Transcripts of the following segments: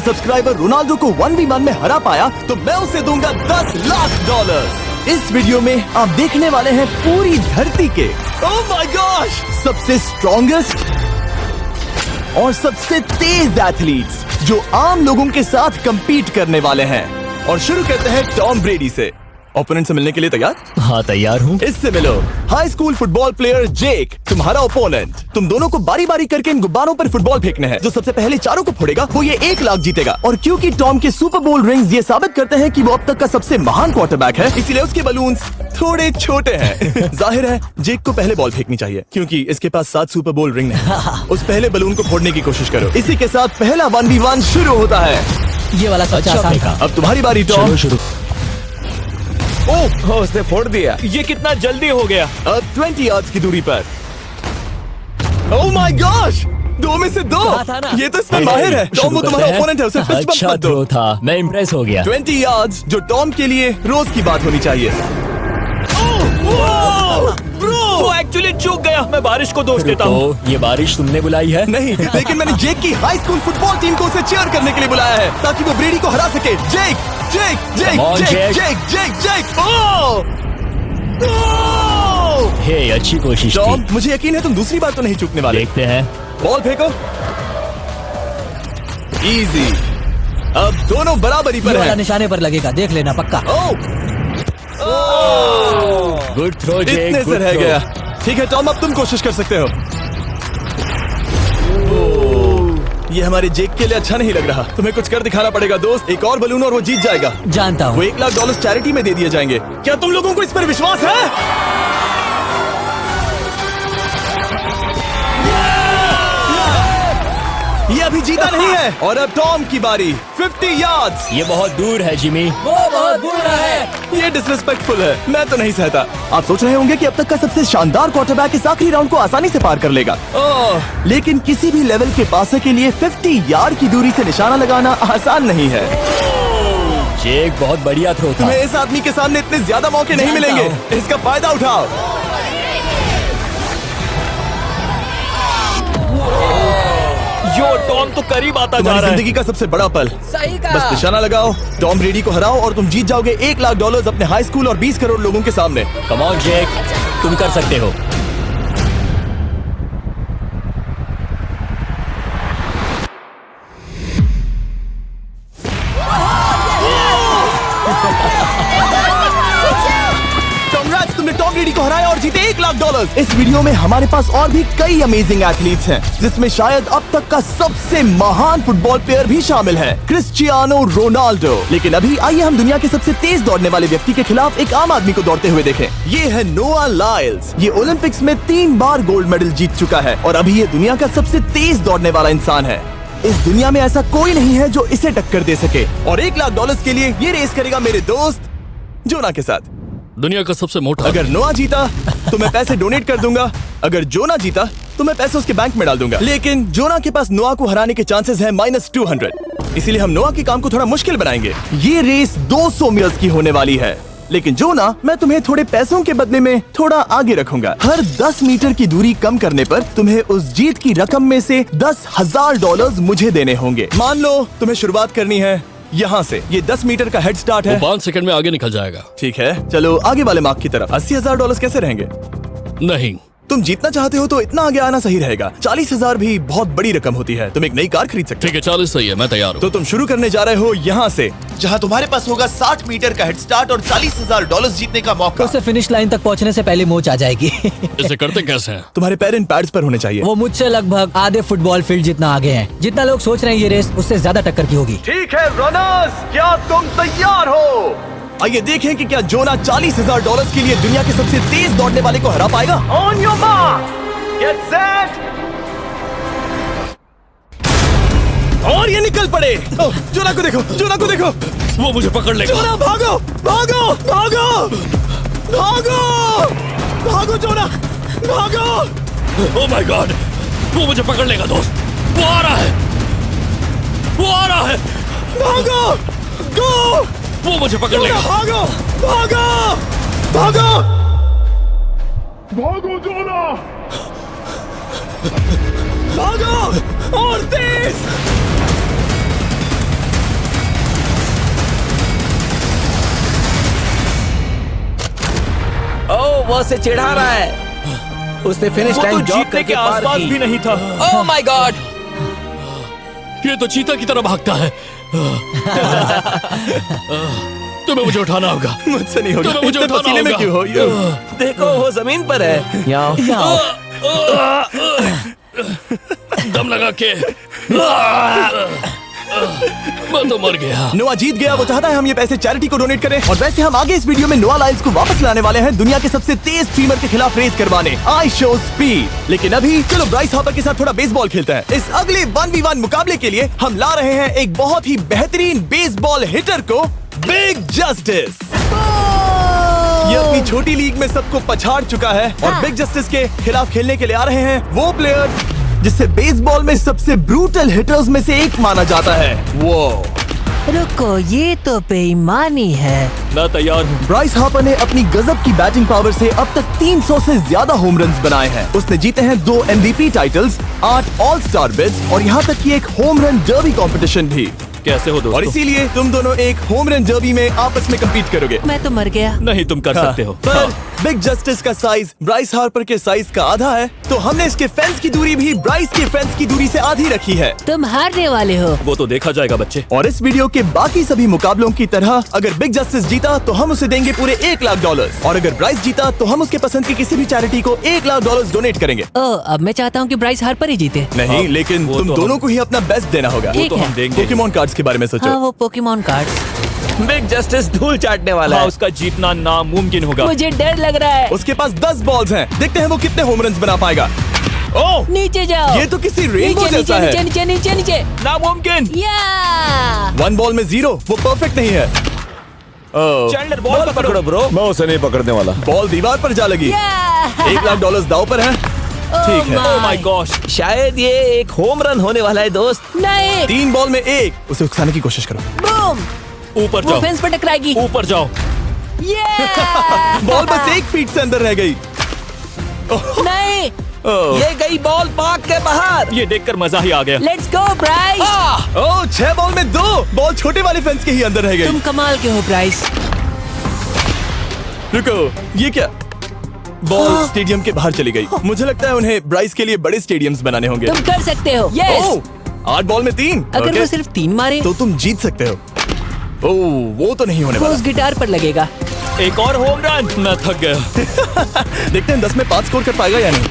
Subscriber Ronaldo को 1v1 में हरा पाया तो मैं उसे दूंगा $10 लाख। इस वीडियो में आप देखने वाले हैं पूरी धरती के ओह माय गॉश सबसे स्ट्रॉन्गेस्ट और सबसे तेज एथलीट्स जो आम लोगों के साथ compete करने वाले हैं। और शुरू करते हैं टॉम ब्रेडी से। ओपोनेंट से मिलने के लिए तैयार? हाँ तैयार हूँ। इससे मिलो। हाई स्कूल फुटबॉल प्लेयर जेक तुम्हारा ओपोनेंट। तुम दोनों को बारी बारी करके इन गुब्बारों पर फुटबॉल फेंकने हैं। जो सबसे पहले चारों को फोड़ेगा वो ये 1 लाख जीतेगा। और क्योंकि टॉम के सुपर बोल रिंग्स ये साबित करते हैं कि वो अब तक का सबसे महान क्वार्टरबैक है, इसीलिए उसके बलून्स थोड़े छोटे हैं। जाहिर है जेक को पहले बॉल फेंकनी चाहिए क्योंकि इसके पास 7 सुपर बोल रिंग है। उस पहले बलून को फोड़ने की कोशिश करो। इसी के साथ पहला 1v1 शुरू होता है। ये वाला सबसे आसान था। अब तुम्हारी बारी टॉम। शुरू। ओह उसने फोड़ दिया। ये कितना जल्दी हो गया। अब 20 यार्ड्स की दूरी पर। ओह माय गॉश 2 में से 2। कहा था ना। ये तो इसमें माहिर है। टॉम वो तुम्हारा ओपोनेंट है, उसे फिस्ट बम्प अच्छा मत दो। थ्रो था, मैं इम्प्रेस हो गया। 20 यार्ड्स जो टॉम के लिए रोज की बात होनी चाहिए। वो एक्चुअली चूक गया। मैं बारिश को दोष देता हूँ। तो ये बारिश तुमने बुलाई है? नहीं, लेकिन मैंने जेक की हाई स्कूल फुटबॉल टीम को उसे चीयर करने के लिए बुलाया है ताकि वो ब्रेडी को हरा सके। जेक जेक जेक Come on, जेक Jake. जेक जेक जेक ओह हे अच्छी कोशिश टॉम थी। मुझे यकीन है तुम दूसरी बार तो नहीं चूकने वाले। देखते हैं। बॉल फेंको। इजी। अब दोनों बराबरी ये पर वाला हैं। निशाने पर लगेगा, देख लेना पक्का। गुड थ्रो जेक। इतने से रह गया। ठीक है टॉम अब तुम कोशिश कर सकते हो। ये हमारे जेक के लिए अच्छा नहीं लग रहा। तुम्हें कुछ कर दिखाना पड़ेगा दोस्त। एक और बलून और वो जीत जाएगा। जानता वो हूँ। $1 लाख चैरिटी में दे दिए जाएंगे। क्या तुम लोगों को इस पर विश्वास है? ये अभी जीता नहीं है। और अब टॉम की बारी। 50 यार्ड्स। ये बहुत दूर है जिमी। वो बहुत बुरा है। ये डिसरिस्पेक्टफुल है। मैं तो नहीं सहता। आप सोच रहे होंगे कि अब तक का सबसे शानदार क्वार्टरबैक इस आखिरी राउंड को आसानी से पार कर लेगा। लेकिन किसी भी लेवल के पासे के लिए 50 यार्ड की दूरी से निशाना लगाना आसान नहीं है। जेक बहुत बढ़िया थ्रो था। तुम्हें इस आदमी के सामने इतने ज्यादा मौके नहीं जानता मिलेंगे। इसका फायदा उठाओ। यो टॉम तो करीब आता जा तुम्हारी रहा है। जिंदगी का सबसे बड़ा पल। सही बस निशाना लगाओ, टॉम ब्रेडी को हराओ और तुम जीत जाओगे $1 लाख अपने हाई स्कूल और 20 करोड़ लोगों के सामने। कम ऑन जेक, तुम कर सकते हो। Congrats, तुमने टॉम ब्रेडी को हराया और जीते $1 लाख। इस वीडियो में हमारे पास और भी कई अमेजिंग एथलीट्स हैं, जिसमें शायद अब तक का सबसे महान फुटबॉल प्लेयर भी शामिल है, क्रिस्टियानो रोनाल्डो। लेकिन अभी आइए हम दुनिया के सबसे तेज दौड़ने वाले व्यक्ति के खिलाफ एक आम आदमी को दौड़ते हुए देखें। ये है नोआ लाइल्स। ये ओलंपिक्स में 3 बार गोल्ड मेडल जीत चुका है और अभी ये दुनिया का सबसे तेज दौड़ने वाला इंसान है। इस दुनिया में ऐसा कोई नहीं है जो इसे टक्कर दे सके। और $1 लाख के लिए ये रेस करेगा मेरे दोस्त जोना के साथ। दुनिया का सबसे मोटा। अगर नोआ जीता तो मैं पैसे डोनेट कर दूंगा। अगर जोना जीता तो मैं पैसे उसके बैंक में डाल दूंगा। लेकिन जोना के पास नोआ को हराने के चांसेस हैं -200। इसीलिए हम नोआ के काम को थोड़ा मुश्किल बनाएंगे। ये रेस 200 मीटर्स की होने वाली है। लेकिन जोना, मैं तुम्हें थोड़े पैसों के बदले में थोड़ा आगे रखूंगा। हर 10 मीटर की दूरी कम करने पर तुम्हें उस जीत की रकम में से $10,000 मुझे देने होंगे। मान लो तुम्हें शुरुआत करनी है यहाँ से। ये 10 मीटर का हेड स्टार्ट है। 5 सेकंड में आगे निकल जाएगा। ठीक है, चलो आगे वाले मार्क की तरफ। $80,000 कैसे रहेंगे? नहीं, तुम जीतना चाहते हो तो इतना आगे आना सही रहेगा। 40,000 भी बहुत बड़ी रकम होती है। तुम एक नई कार खरीद सकते ठीक है 40 सही है, मैं तैयार हो। हूँ। तो तुम शुरू करने जा रहे हो यहाँ से, जहाँ तुम्हारे पास होगा 60 मीटर का हेड स्टार्ट और $40,000 जीतने का मौका। उसे फिनिश लाइन तक पहुंचने से पहले मोच आ जाएगी। इसे करते कैसे हैं? तुम्हारे पैर इन पैड्स पर होने चाहिए। वो मुझसे लगभग आधे फुटबॉल फील्ड जितना आगे हैं। जितना लोग सोच रहे हैं ये रेस उससे ज्यादा टक्कर की होगी। ठीक है रनर्स, क्या तुम तैयार हो? आइए देखें कि क्या जोना $40,000 के लिए दुनिया के सबसे तेज दौड़ने वाले को हरा पाएगा। On your mark, get set, और ये निकल पड़े। जोना को देखो, जोना को देखो। वो मुझे पकड़ लेगा। जोना भागो, भागो, भागो, भागो, भागो जोना, भागो। ओह माय गॉड, वो मुझे पकड़ लेगा दोस्त। वो आ रहा है, वो आ रहा है। भागो, गो। वो मुझे पकड़ लेगा। भागो, भागो, भागो, भागो जोना! भागो और तेज। वो उसे चिढ़ा रहा है। उसने फिनिश वो तो लाइन जॉग जीतने करके के पार आसपास की। भी नहीं था। Oh my God! ये तो चीता की तरह भागता है। तुम्हें मुझे उठाना होगा। मुझसे नहीं होगा। तुम्हें मुझे इतने उठाना पसीने में होगा। क्यों हो यो? देखो वो जमीन पर है। दम लगा के मैं तो मर गया। नोआ जीत गया। वो चाहता है हम ये पैसे चैरिटी को डोनेट करें। और वैसे हम आगे इस वीडियो में नोआ लाइल्स को वापस लाने वाले हैं दुनिया के सबसे तेज स्ट्रीमर के खिलाफ रेस करवाने, आई शो स्पीड। लेकिन अभी चलो ब्राइस हापर के साथ थोड़ा बेसबॉल खेलते हैं। इस अगले 1v1 मुकाबले के लिए हम ला रहे हैं एक बहुत ही बेहतरीन बेसबॉल हिटर को, बिग जस्टिस। ये अपनी छोटी लीग में सबको पछाड़ चुका है और बिग जस्टिस के खिलाफ खेलने के लिए आ रहे हैं वो प्लेयर जिसे बेसबॉल में सबसे ब्रूटल हिटर्स में से एक माना जाता है। वो रुको, ये तो बेईमानी है। मैं तैयार हूँ। ब्राइस हापर ने अपनी गजब की बैटिंग पावर से अब तक 300 से ज्यादा होम रन्स बनाए हैं। उसने जीते हैं 2 MVP titles, 8 all star bids और यहाँ तक कि एक होम रन डर्बी कंपटीशन भी। कैसे हो और दोस्तों? इसीलिए तुम दोनों एक होम रन डर्बी में आपस में कम्पीट करोगे। मैं तो मर गया। नहीं, तुम कर सकते हो। पर बिग जस्टिस का साइज ब्राइस हार्पर के साइज का आधा है, तो हमने इसके फेंस की दूरी भी ब्राइस के फेंस की दूरी से आधी रखी है। तुम हारने वाले हो। वो तो देखा जाएगा बच्चे। और इस वीडियो के बाकी सभी मुकाबलों की तरह अगर बिग जस्टिस जीता तो हम उसे देंगे पूरे $1 लाख और अगर ब्राइस जीता तो हम उसके पसंद की किसी भी चैरिटी को $1 लाख डोनेट करेंगे। अब मैं चाहता हूँ कि ब्राइस हार्पर ही जीते। नहीं, हाँ, लेकिन वो तुम तो दोनों हम- को ही अपना बेस्ट देना होगा। वो ठीक तो है। हम देंगे। पोकेमॉन कार्ड्स के बारे में सोचो। हाँ, वो पोकेमॉन कार्ड। बिग जस्टिस धूल चाटने वाला हाँ, है। उसका जीतना नामुमकिन होगा। मुझे डर लग रहा है। उसके पास 10 बॉल्स हैं, देखते हैं वो कितने होम रन्स बना पाएगा। ओह, नीचे जाओ। ये तो किसी रेनबो नीचे जैसा नीचे है। नीचे नीचे नीचे। नामुमकिन। या 1 बॉल में 0, वो परफेक्ट नहीं है। ओह, चैंडलर बॉल पकड़ो ब्रो। मैं उसे नहीं पकड़ने वाला। बॉल दीवार पर जा लगी। $1 लाख दाव पर है। ठीक है। ओह माय गॉश। शायद ये एक होम रन होने वाला है दोस्त। नहीं। 3 बॉल में 1, उसे उकसाने की कोशिश करो। बूम। ऊपर वो जाओ। फेंस पर टकराएगी। ऊपर जाओ। बॉल बस 1 फीट से अंदर रह गई। नहीं। ओह, ये गई बॉल पार्क के बाहर। ये देखकर मजा ही आ गया। Let's go Bryce. Oh, 6 ball में 2, बॉल छोटे वाले फेंस के ही अंदर रह गई। तुम कमाल के हो ब्राइस। रुको, ये क्या? बॉल स्टेडियम के बाहर चली गई। मुझे लगता है उन्हें ब्राइस के लिए बड़े स्टेडियम्स बनाने होंगे। तुम कर सकते हो। यस। ओह, 8 बॉल में 3। अगर ओके, वो सिर्फ 3 मारे तो तुम जीत सकते हो। ओह, वो तो नहीं होने वो वाला। उस गिटार पर लगेगा। एक और होम रन। मैं थक गया। देखते हैं 10 में 5 स्कोर कर पाएगा या नहीं।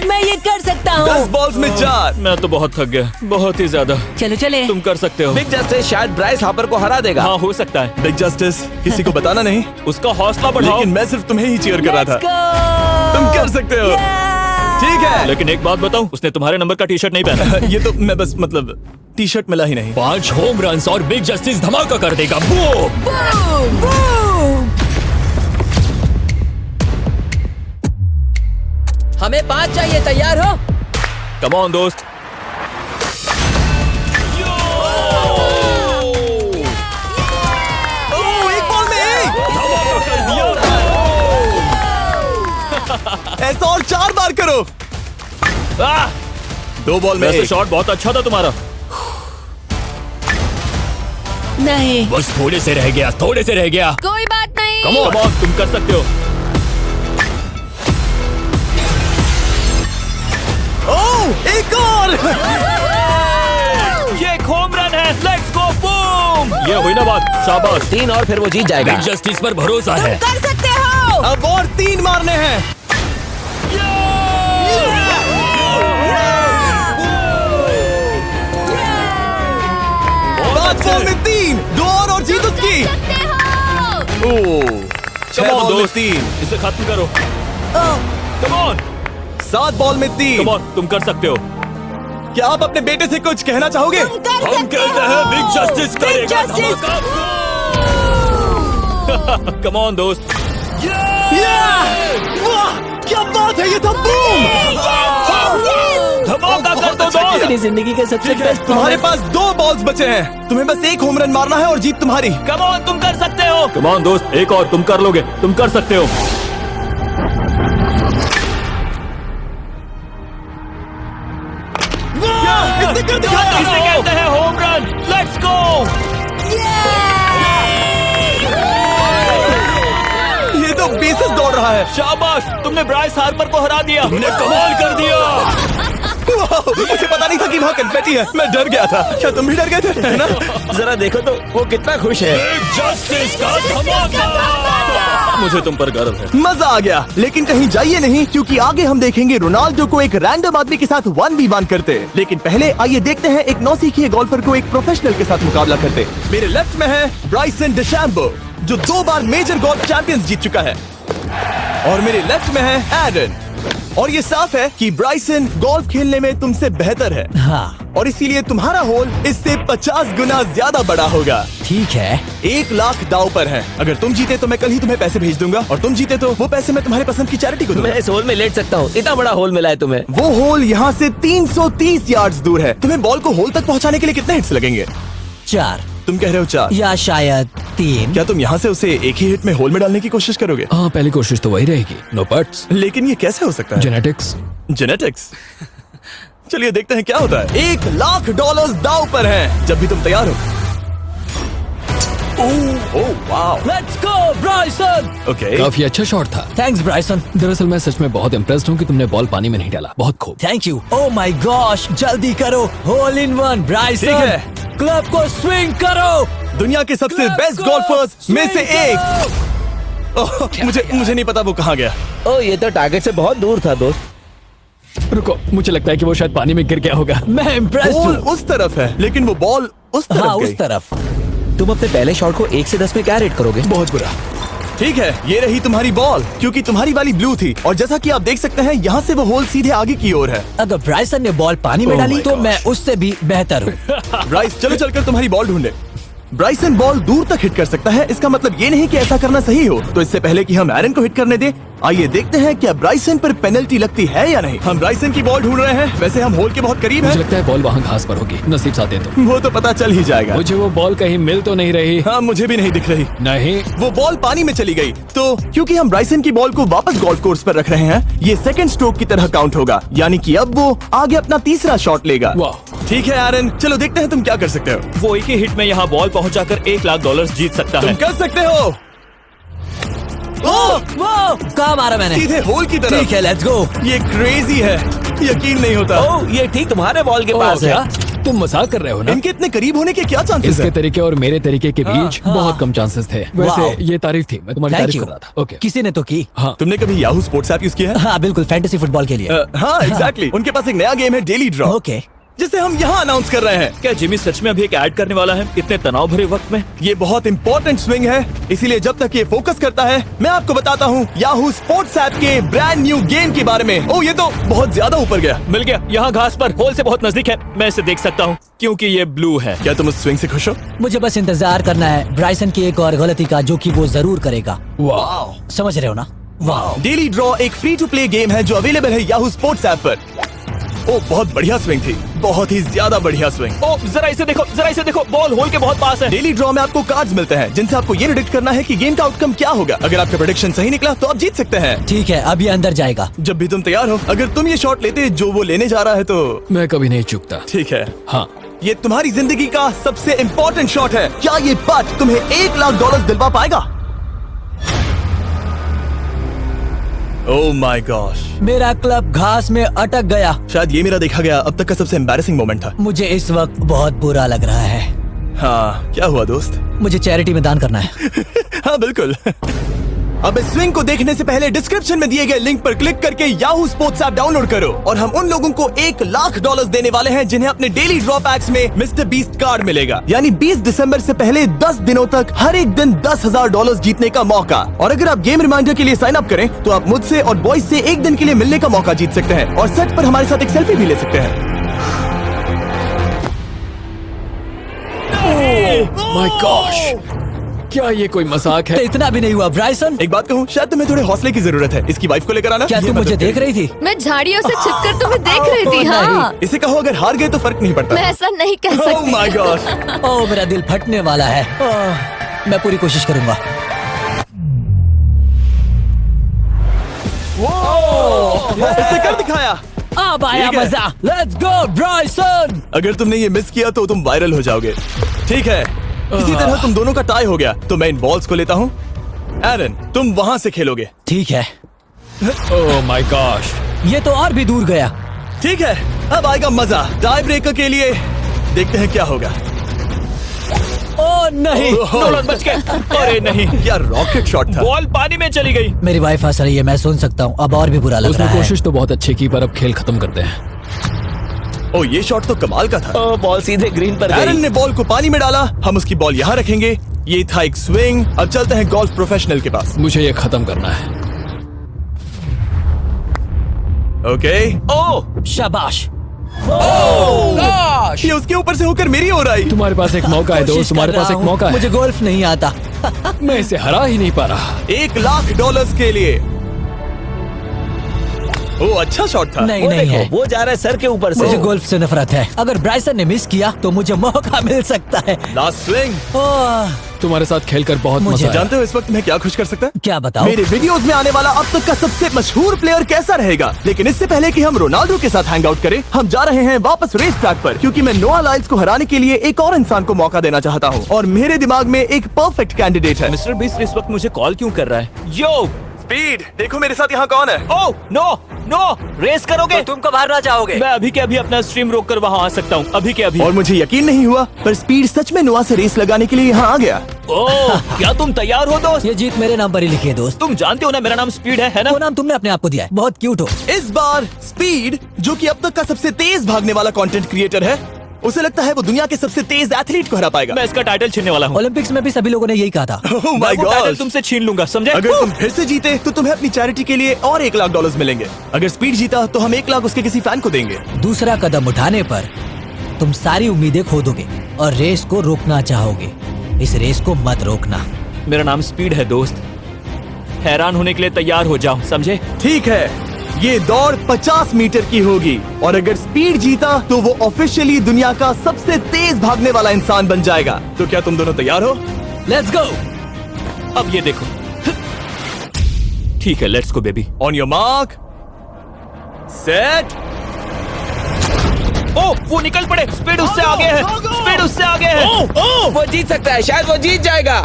मैं ये कर सकता 10 हूँ। बॉल्स में 4। मैं तो बहुत थक गया, बहुत ही ज्यादा। चलो चले। तुम कर सकते हो। बिग जस्टिस शायद ब्राइस हापर को हरा देगा। हाँ, हो सकता है। बिग जस्टिस, किसी को बताना नहीं, उसका हौसला बढ़ाओ। लेकिन मैं सिर्फ तुम्हें ही चीयर कर रहा Let's था। go! तुम कर सकते हो। ठीक है। लेकिन एक बात बताऊं, उसने तुम्हारे नंबर का टी शर्ट नहीं पहना। ये तो मैं बस मतलब टी शर्ट मिला ही नहीं। 5 होम रन्स और बिग जस्टिस धमाका कर देगा। बूम। Boom! Boom! हमें 5 चाहिए। तैयार हो? कम ऑन दोस्त। ओह, 1 बॉल में 1। धमाका कर दिया। ऐसा और 4 बार करो। आह! 2 बॉल में वैसे 1। शॉट बहुत अच्छा था तुम्हारा। नहीं। बस थोड़े से रह गया, थोड़े से रह गया। कोई बात नहीं। कम ऑन, तुम कर सकते हो। ओह, एक और। ये एक होम रन है। Let's go boom. ये हुई ना बात। शाबाश। 3 और फिर वो जीत जाएगा। बिग जस्टिस पर भरोसा है। कर सकते हो। अब और 3 मारने हैं। 5 बॉल में 3, 2 और जीत उसकी। ओह, 6 Come on, बॉल में दोस्त। 3, इसे खत्म करो। कम ऑन, 7 बॉल में 3। कम ऑन, तुम कर सकते हो। क्या आप अपने बेटे से कुछ कहना चाहोगे? हम कहते हैं बिग जस्टिस करेगा धमाका। कम ऑन दोस्त। वाह, क्या बात है, ये था बूम। धमाका कर दो दोस्त। मेरी जिंदगी का सबसे बेस्ट तुम्हारे पास 2 बॉल्स बचे हैं, तुम्हें बस 1 होम रन मारना है और जीत तुम्हारी। कम ऑन, तुम कर सकते हो। कम ऑन दोस्त, एक और, तुम कर लोगे, तुम कर सकते हो। इसने कर दिखाया। इसे कहते हैं home run. Let's go. Basis दौड़ रहा है। शाबाश, तुमने ब्राइस हार्पर को हरा दिया। तुमने कमाल कर दिया। वाह, मुझे पता नहीं था कि वहाँ कन्फेटी है। मैं डर गया था। क्या तुम भी डर गए थे, है ना? जरा देखो तो वो कितना खुश है। जस्टिस का धमाका। मुझे तुम पर गर्व है। मजा आ गया। लेकिन कहीं जाइए नहीं, क्योंकि आगे हम देखेंगे रोनाल्डो को एक रैंडम आदमी के साथ 1v1 करते। लेकिन पहले आइए देखते हैं एक नौसिखिए गोल्फर को एक प्रोफेशनल के साथ मुकाबला करते। मेरे लेफ्ट में है ब्राइसन डेशैम्बो, जो 2 बार मेजर गोल्फ चैंपियंस जीत चुका है, और मेरे लेफ्ट में है एरन। और ये साफ है कि ब्राइसन गोल्फ खेलने में तुमसे बेहतर है। हाँ, और इसीलिए तुम्हारा होल इससे 50 गुना ज्यादा बड़ा होगा। ठीक है। 1 लाख दाव पर है। अगर तुम जीते तो मैं कल ही तुम्हें पैसे भेज दूंगा, और तुम जीते तो वो पैसे मैं तुम्हारे पसंद की चैरिटी को दूंगा। मैं इस होल में लेट सकता हूँ, इतना बड़ा होल मिला है तुम्हें। वो होल यहाँ से 330 यार्ड्स दूर है। तुम्हें बॉल को होल तक पहुँचाने के लिए कितने हिट्स लगेंगे? 4 तुम कह रहे हो 4? या शायद 3। क्या तुम यहाँ से उसे एक ही हिट में होल में डालने की कोशिश करोगे? हाँ, पहली कोशिश तो वही रहेगी। No buts. लेकिन ये कैसे हो सकता है? जेनेटिक्स। जेनेटिक्स। चलिए देखते हैं क्या होता है। $1 लाख दाव पर है, जब भी तुम तैयार हो। Oh wow, let's go Bryson. Okay. काफी अच्छा शॉट था। Thanks Bryson. दरअसल मैं सच में बहुत इम्प्रेस्ड हूँ कि तुमने बॉल पानी में नहीं डाला। बहुत खूब। Thank you. Oh my gosh, जल्दी करो। Hole in one Bryson. ठीक है। क्लब को स्विंग करो। दुनिया के सबसे Let's बेस्ट go! गोल्फर्स में से Swing एक। ओह, मुझे नहीं पता वो कहाँ गया। ओ, ये तो टारगेट से बहुत दूर था दोस्त। रुको, मुझे लगता है कि वो शायद पानी में गिर गया होगा। मैं इम्प्रेस्ड बॉल हूँ। उस तरफ है, लेकिन वो बॉल उस तरफ हाँ, गई। उस तरफ। तुम अपने पहले शॉट को 1 से 10 में क्या रेट करोगे? बहुत बुरा। ठीक है, ये रही तुम्हारी बॉल, क्योंकि तुम्हारी वाली ब्लू थी, और जैसा कि आप देख सकते हैं यहाँ से वो होल सीधे आगे की ओर है। अगर ब्राइसन ने बॉल पानी में Oh डाली my तो gosh. मैं उससे भी बेहतर हूँ। ब्राइस, चलो चलकर तुम्हारी बॉल ढूंढे। ब्राइसन बॉल दूर तक हिट कर सकता है, इसका मतलब ये नहीं कि ऐसा करना सही हो। तो इससे पहले कि हम एरन को हिट करने दें, आइए देखते हैं क्या ब्राइसन पर पेनल्टी लगती है या नहीं। हम ब्राइसन की बॉल ढूंढ रहे हैं। वैसे हम होल के बहुत करीब मुझे हैं। लगता है बॉल वहाँ घास पर होगी। नसीब साथ दे तो। वो तो पता चल ही जाएगा। मुझे वो बॉल कहीं मिल तो नहीं रही। हाँ, मुझे भी नहीं दिख रही। नहीं। वो बॉल पानी में चली गई। तो क्योंकि हम ब्राइसन की बॉल को वापस गोल्फ कोर्स पर रख रहे हैं, ये सेकंड स्ट्रोक की तरह काउंट होगा, यानी कि अब वो आगे अपना तीसरा शॉट लेगा। वाह। ठीक है एरन, चलो देखते हैं तुम क्या कर सकते हो। वो एक ही हिट में यहाँ बॉल पहुँचाकर $1 लाख जीत सकता तुम कर सकते हो। ओह, वो कहाँ मारा मैंने? सीधे होल की तरफ। ठीक है, लेट्स गो। ये क्रेजी है, यकीन नहीं होता। ओह, ये ठीक तुम्हारे बॉल के पास है। क्या तुम मजाक कर रहे हो ना? इनके इतने करीब होने के क्या चांसेस इसके हैं? तरीके और मेरे तरीके के बीच हाँ। बहुत कम चांसेस थे। वाह। वैसे ये तारीफ थी, मैं तुम्हारी थैंक तारीफ यू। कर रहा था। ओके। किसी ने तो की। हाँ। तुमने कभी याहू स्पोर्ट्स ऐप यूज किया है? हाँ बिल्कुल, फैंटेसी फुटबॉल के लिए। हाँ, एग्जैक्टली। उनके पास एक नया गेम है, डेली ड्रॉ, ओके। जिसे हम यहाँ अनाउंस कर रहे हैं। क्या जिमी सच में अभी एक ऐड करने वाला है इतने तनाव भरे वक्त में? ये बहुत इंपॉर्टेंट स्विंग है, इसीलिए जब तक ये फोकस करता है, मैं आपको बताता हूँ याहू स्पोर्ट्स ऐप के ब्रांड न्यू गेम के बारे में। ओह, ये तो बहुत ज्यादा ऊपर गया। मिल गया, यहाँ घास पर होल से बहुत नजदीक है। मैं इसे देख सकता हूँ क्योंकि ये ब्लू है। क्या तुम उस स्विंग से खुश हो? मुझे बस इंतजार करना है ब्राइसन की एक और गलती का, जो कि वो जरूर करेगा। वाह। समझ रहे हो ना? वाह। डेली ड्रॉ एक फ्री टू प्ले गेम है जो अवेलेबल है याहू स्पोर्ट्स ऐप पर। ओ, बहुत बढ़िया स्विंग थी, बहुत ही ज्यादा बढ़िया स्विंग। ओ, जरा इसे देखो, जरा इसे देखो, बॉल होल के बहुत पास है। डेली ड्रॉ में आपको कार्ड्स मिलते हैं, जिनसे आपको ये प्रेडिक्ट करना है कि गेम का आउटकम क्या होगा। अगर आपका प्रेडिक्शन सही निकला तो आप जीत सकते हैं। ठीक है, अब ये अंदर जाएगा। जब भी तुम तैयार हो, अगर तुम ये शॉट लेते जो वो लेने जा रहा है तो मैं कभी नहीं चूकता। ठीक है। हाँ। ये तुम्हारी जिंदगी का सबसे इम्पोर्टेंट शॉट है। क्या ये पट तुम्हें $1 लाख दिलवा पाएगा? ओह माय गॉश, मेरा क्लब घास में अटक गया। शायद ये मेरा देखा गया अब तक का सबसे एम्बैरेसिंग मोमेंट था। मुझे इस वक्त बहुत बुरा लग रहा है। हाँ, क्या हुआ दोस्त? मुझे चैरिटी में दान करना है। हाँ बिल्कुल। अब इस स्विंग को देखने से पहले डिस्क्रिप्शन में दिए गए लिंक पर क्लिक करके याहू स्पोर्ट्स ऐप डाउनलोड करो, और हम उन लोगों को $1 लाख देने वाले हैं जिन्हें अपने डेली ड्रॉ पैक्स में मिस्टर बीस्ट कार्ड मिलेगा। यानी 20 दिसंबर से पहले 10 दिनों तक हर एक दिन $10,000 जीतने का मौका। और अगर आप गेम रिमाइंडर के लिए साइन अप करें तो आप मुझसे और बॉयज से एक दिन के लिए मिलने का मौका जीत सकते हैं, और सेट पर हमारे साथ एक सेल्फी भी ले सकते हैं। माय गॉश, क्या ये कोई मजाक तो है? इतना भी नहीं हुआ ब्राइसन। एक बात कहूँ, शायद तुम्हें थोड़े हौसले की जरूरत है। इसकी वाइफ को लेकर आना। क्या ये तुम मदद मुझे करेगी। देख रही थी? मैं झाड़ियों से छिपकर तुम्हें देख रही थी। ओह, हाँ, इसे कहो अगर हार गए तो फर्क नहीं पड़ता। मैं ऐसा नहीं कह ओह सकती। My gosh. ओह, मेरा दिल फटने वाला है। ओह, मैं पूरी कोशिश करूंगा। इसने कर दिखाया। अब आया ठीक है। मजा। Let's go Bryson. अगर तुमने ये मिस किया तो तुम वायरल हो जाओगे। ठीक है, इसी तरह तुम दोनों का टाई हो गया, तो मैं इन बॉल्स को लेता हूँ एरन, तुम वहां से खेलोगे। ठीक है, ओह माय गॉश। ये तो और भी दूर गया। ठीक है, अब आएगा मजा। टाई ब्रेकर के लिए देखते हैं क्या होगा। ओ नहीं, नोलन बच गए। अरे नहीं, क्या रॉकेट शॉट था। बॉल पानी में चली गई। मेरी वाइफ हंस रही है, मैं सुन सकता हूँ। अब और भी बुरा लग उसने रहा है। कोशिश तो बहुत अच्छी की, पर अब खेल खत्म करते हैं। ओ, ये शॉट तो कमाल का था। ओ, बॉल सीधे ग्रीन पर एरन गई। ने बॉल को पानी में डाला, हम उसकी बॉल यहाँ रखेंगे। ये था एक स्विंग। अब चलते हैं गोल्फ प्रोफेशनल के पास। मुझे ये खत्म करना है। ओके। ओह शाबाश। ये उसके ऊपर से होकर मेरी ओर आई। तुम्हारे पास एक मौका है दोस्त, कोशिश तुम्हारे कर पास रहा एक हूँ। मौका है। मुझे गोल्फ नहीं आता। मैं इसे हरा ही नहीं पा रहा। $1,00,000 के लिए। ओ, अच्छा शॉट था। नहीं वो नहीं देखो, है। वो जा रहा है सर के ऊपर से। मुझे गोल्फ से नफरत है। अगर ब्राइसन ने मिस किया तो मुझे मौका मिल सकता है। Last swing. ओह, तुम्हारे साथ खेलकर बहुत मुझे मजा आया। जानते हो इस वक्त मैं क्या खुश कर सकता है? क्या बताओ? मेरे वीडियोस में आने वाला अब तक का सबसे मशहूर प्लेयर कैसा रहेगा। लेकिन इससे पहले कि हम रोनाल्डो के साथ हैंग आउट करें, हम जा रहे हैं वापस रेस ट्रैक पर, क्योंकि मैं नोआ लाइल्स को हराने के लिए एक और इंसान को मौका देना चाहता हूँ। और मेरे दिमाग में एक परफेक्ट कैंडिडेट है। मिस्टर बीस्ट इस वक्त मुझे कॉल क्यों कर रहा है? यो स्पीड, देखो मेरे साथ यहाँ कौन है। ओह नो नो, रेस करोगे? तुम कब हारना चाहोगे? मैं अभी के अभी अपना स्ट्रीम रोक कर वहाँ आ सकता हूँ, अभी के अभी। और मुझे यकीन नहीं हुआ, पर स्पीड सच में नोआ से रेस लगाने के लिए यहाँ आ गया। ओह, क्या तुम तैयार हो दोस्त? ये जीत मेरे नाम पर ही लिखी है दोस्त। तुम जानते हो ना मेरा नाम स्पीड है ना? वो नाम तुमने अपने आप को दिया है। बहुत क्यूट हो। इस बार स्पीड, जो कि अब तक का सबसे तेज भागने वाला कंटेंट क्रिएटर है, उसे लगता है वो दुनिया के सबसे तेज एथलीट को हरा पाएगा। मैं इसका टाइटल छीनने वाला हूँ। ओलंपिक्स में भी सभी लोगों ने यही कहा था। Oh मैं my वो टाइटल God! तुमसे छीन लूंगा, समझे? अगर तुम फिर से जीते तो तुम्हें अपनी चैरिटी के लिए और $1,00,000 मिलेंगे। अगर स्पीड जीता तो हम 1 लाख उसके किसी फैन को देंगे। दूसरा कदम उठाने पर तुम सारी उम्मीदें खो दोगे और रेस को रोकना चाहोगे। इस रेस को मत रोकना। मेरा नाम स्पीड है दोस्त, हैरान होने के लिए तैयार हो जाओ, समझे? ठीक है, ये दौड़ 50 मीटर की होगी और अगर स्पीड जीता तो वो ऑफिशियली दुनिया का सबसे तेज भागने वाला इंसान बन जाएगा। तो क्या तुम दोनों तैयार हो? Let's go. अब ये देखो। ठीक है, let's go baby. On your mark, set. Oh, वो निकल पड़े। स्पीड उससे आगे है, स्पीड उससे आगे है। वो जीत सकता है, शायद वो जीत जाएगा।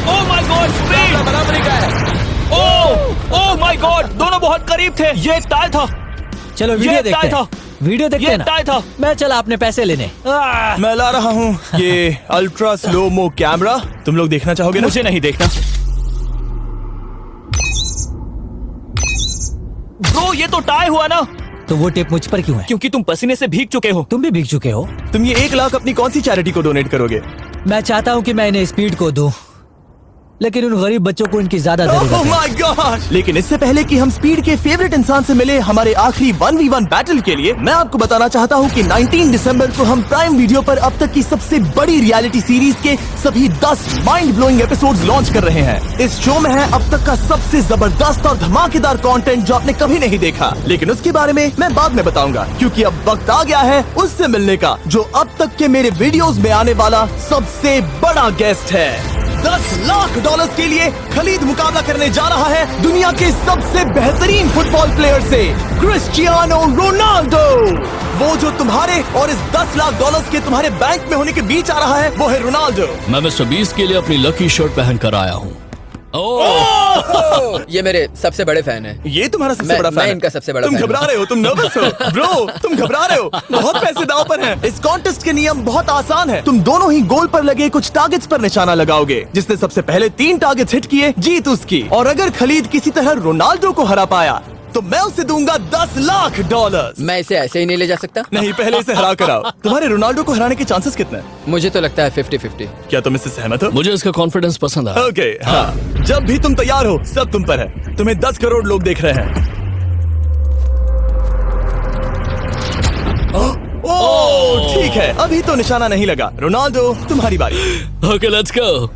ओह माय गॉड, स्पीड बराबरी का है। ओह माय गॉड, दोनों बहुत करीब थे। ये टाई था। चलो ये वीडियो देखते टाई हैं। था। वीडियो देखते ये हैं ना। टाई था। मैं चला अपने पैसे लेने। मैं ला रहा हूँ ये अल्ट्रा स्लो मो कैमरा। तुम लोग देखना चाहोगे ना? मुझे नहीं देखना। ब्रो, ये तो टाई हुआ ना, तो वो टेप मुझ पर क्यों है? क्योंकि तुम पसीने से भीग चुके हो। तुम भी भीग चुके हो। तुम ये 1 लाख अपनी कौन सी चैरिटी को डोनेट करोगे? मैं चाहता हूँ कि मैं इन्हें स्पीड को दूं, लेकिन उन गरीब बच्चों को इनकी ज्यादा जरूरत Oh है। my God! लेकिन इससे पहले कि हम स्पीड के फेवरेट इंसान से मिले हमारे आखिरी 1v1 बैटल के लिए, मैं आपको बताना चाहता हूँ कि 19 दिसंबर को हम प्राइम वीडियो पर अब तक की सबसे बड़ी रियलिटी सीरीज के सभी 10 माइंड ब्लोइंग एपिसोड्स लॉन्च कर रहे हैं। इस शो में है अब तक का सबसे जबरदस्त और धमाकेदार कंटेंट जो आपने कभी नहीं देखा, लेकिन उसके बारे में मैं बाद में बताऊंगा, क्योंकि अब वक्त आ गया है उससे मिलने का जो अब तक के मेरे वीडियोस में आने वाला सबसे बड़ा गेस्ट है। $10,00,000 के लिए खलीद मुकाबला करने जा रहा है दुनिया के सबसे बेहतरीन फुटबॉल प्लेयर से, क्रिस्टियानो रोनाल्डो। वो जो तुम्हारे और इस $10,00,000 के तुम्हारे बैंक में होने के बीच आ रहा है, वो है रोनाल्डो। मैं मिस्टर बीस्ट के लिए अपनी लकी शर्ट पहन कर आया हूँ। ये मेरे सबसे बड़े फैन है। ये तुम्हारा सबसे मैं- बड़ा फैन मैं है। इनका सबसे बड़ा तुम फैन हूं। घबरा रहे हो, तुम नर्वस हो ब्रो, तुम घबरा रहे हो। बहुत पैसे दांव पर हैं। इस कॉन्टेस्ट के नियम बहुत आसान है। तुम दोनों ही गोल पर लगे कुछ टारगेट्स पर निशाना लगाओगे। जिसने सबसे पहले 3 टारगेट्स हिट किए जीत उसकी। और अगर खलीद किसी तरह रोनाल्डो को हरा पाया तो मैं उसे दूंगा $10,00,000। मैं इसे ऐसे ही नहीं ले जा सकता। नहीं, पहले इसे हरा कर आओ। तुम्हारे रोनाल्डो को हराने के चांसेस कितने हैं? मुझे तो लगता है 50-50। क्या तुम इससे सहमत हो? मुझे इसका कॉन्फिडेंस पसंद आया। ओके, हाँ। जब भी तुम तैयार हो सब तुम पर है। तुम्हें 10 करोड़ लोग देख रहे हैं। ओह, ठीक है, अभी तो निशाना नहीं लगा। रोनाल्डो, तुम्हारी बारी। Okay, let's go.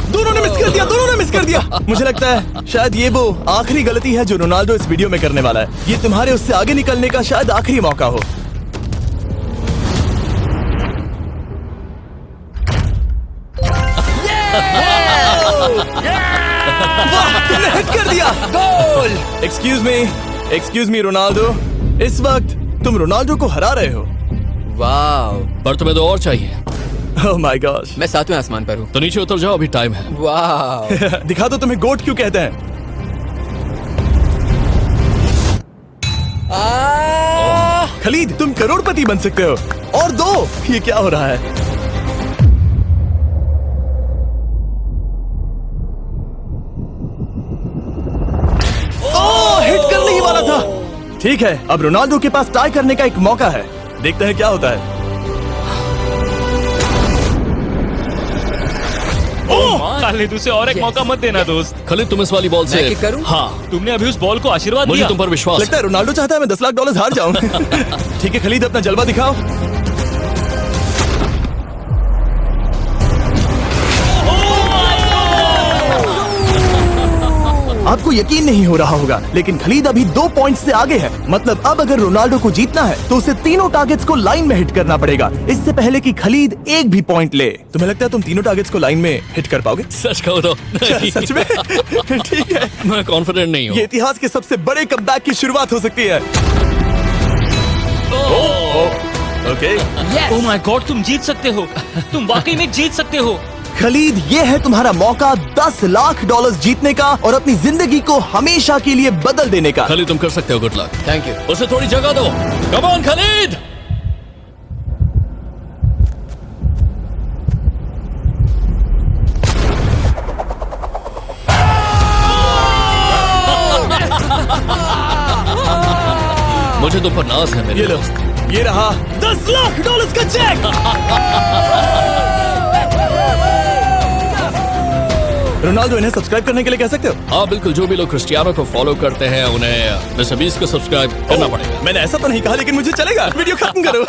दोनों ने मिस कर दिया, दोनों ने मिस कर दिया। मुझे लगता है शायद ये वो आखिरी गलती है जो रोनाल्डो इस वीडियो में करने वाला है। ये तुम्हारे उससे आगे निकलने का शायद आखिरी मौका हो। वाह, तुमने हिट कर दिया। Goal. Excuse me, excuse me Ronaldo, इस वक्त तुम रोनाल्डो को हरा रहे हो। वाह, पर तुम्हें तो और चाहिए। ओह माय गॉश। मैं 7वें आसमान पर हूँ। तो नीचे उतर जाओ, अभी टाइम है। वाह, दिखा दो तुम्हें गोट क्यों कहते हैं। खलीद, तुम करोड़पति बन सकते हो। और दो, ये क्या हो रहा है? ओह, हिट करने ही वाला था। ठीक है, अब रोनाल्डो के पास टाई करने का एक मौका है। देखते हैं क्या होता है। खालिद, उसे और एक मौका मत देना दोस्त। खलीद, तुम इस वाली बॉल से मैं किक करूं? हाँ, तुमने अभी उस बॉल को आशीर्वाद मुझे दिया। तुम पर विश्वास लगता है रोनाल्डो चाहता है मैं $10 लाख हार जाऊं। ठीक है खलीद, अपना जलवा दिखाओ। आपको यकीन नहीं हो रहा होगा, लेकिन खलीद अभी 2 पॉइंट से आगे है। मतलब अब अगर रोनाल्डो को जीतना है तो उसे तीनों टारगेट्स को लाइन में हिट करना पड़ेगा, इससे पहले कि खलीद एक भी पॉइंट ले। तुम्हें लगता है तुम तीनों टारगेट्स को लाइन में हिट कर पाओगे? सच कहो तो नहीं। सच में? ठीक है, मैं कॉन्फिडेंट नहीं हूँ। ये इतिहास के सबसे बड़े कमबैक की शुरुआत हो सकती है। ओके, ओह माय गॉड, तुम जीत सकते हो। तुम वाकई में जीत सकते हो। खलीद, ये है तुम्हारा मौका $10 लाख जीतने का और अपनी जिंदगी को हमेशा के लिए बदल देने का। खलीद, तुम कर सकते हो। Good luck. Thank you. उसे थोड़ी जगह दो। Come on Khalid. मुझे तुम पर नाज है मेरे ये लो, दोस्त। ये रहा $10 लाख का चेक। रोनाल्डो, इन्हें सब्सक्राइब करने के लिए कह सकते हो? हाँ बिल्कुल, जो भी लोग क्रिस्टियानो को फॉलो करते हैं उन्हें मिस्टर बीस्ट को सब्सक्राइब करना पड़ेगा। मैंने ऐसा तो नहीं कहा, लेकिन मुझे चलेगा। वीडियो खत्म करो।